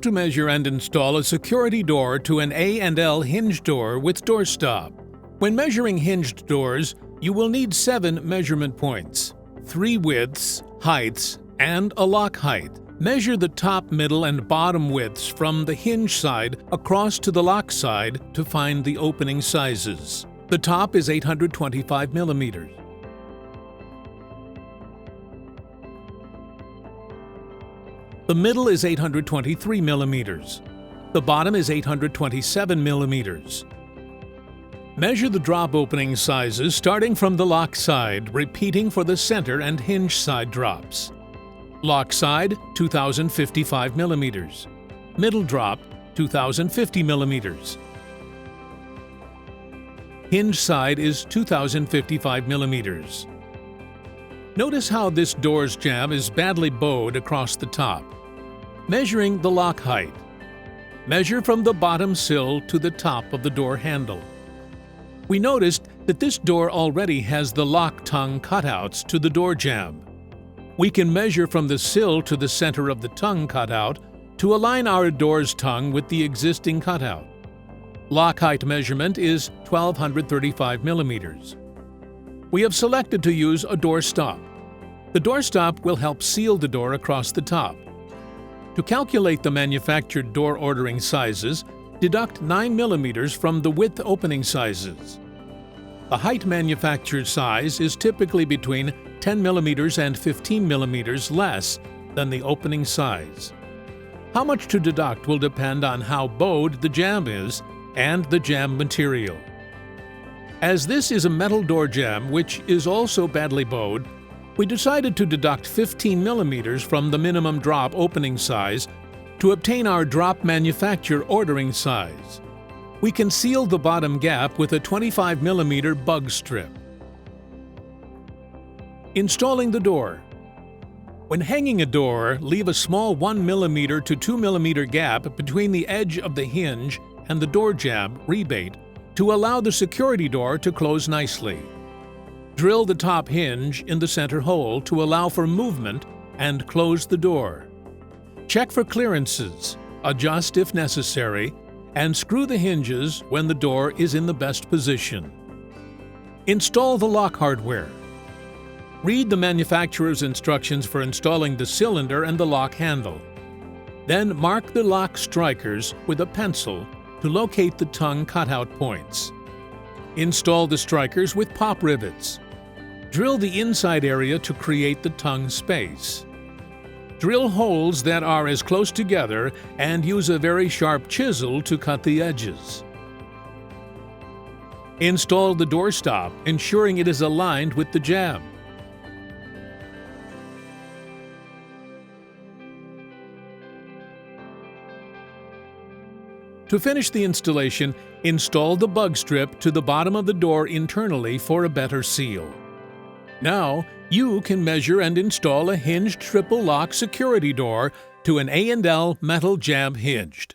to measure and install a security door to an A&L hinged door with doorstop. When measuring hinged doors, you will need 7 measurement points, 3 widths, heights, and a lock height. Measure the top, middle, and bottom widths from the hinge side across to the lock side to find the opening sizes. The top is 825 millimeters. The middle is 823 millimeters. The bottom is 827 millimeters. Measure the drop opening sizes starting from the lock side, repeating for the center and hinge side drops. Lock side, 2055 millimeters. Middle drop, 2050 millimeters. Hinge side is 2055 millimeters. Notice how this door's jamb is badly bowed across the top. Measuring the lock height. Measure from the bottom sill to the top of the door handle. We noticed that this door already has the lock tongue cutouts to the door jamb. We can measure from the sill to the center of the tongue cutout to align our door's tongue with the existing cutout. Lock height measurement is 1235 millimeters. We have selected to use a door stop. The door stop will help seal the door across the top. To calculate the manufactured door ordering sizes, deduct 9 millimeters from the width opening sizes. The height manufactured size is typically between 10 millimeters and 15 millimeters less than the opening size. How much to deduct will depend on how bowed the jamb is and the jamb material. As this is a metal door jamb which is also badly bowed, we decided to deduct 15 millimeters from the minimum drop opening size to obtain our drop manufacture ordering size. We can seal the bottom gap with a 25 millimeter bug strip. Installing the door. When hanging a door, leave a small 1 millimeter to 2 millimeter gap between the edge of the hinge and the door jamb rebate to allow the security door to close nicely. Drill the top hinge in the center hole to allow for movement and close the door. Check for clearances, adjust if necessary, and screw the hinges when the door is in the best position. Install the lock hardware. Read the manufacturer's instructions for installing the cylinder and the lock handle. Then mark the lock strikers with a pencil to locate the tongue cutout points. Install the strikers with pop rivets. Drill the inside area to create the tongue space. Drill holes that are as close together and use a very sharp chisel to cut the edges. Install the door stop, ensuring it is aligned with the jamb. To finish the installation, install the bug strip to the bottom of the door internally for a better seal. Now, you can measure and install a hinged triple lock security door to an A&L metal jamb hinged.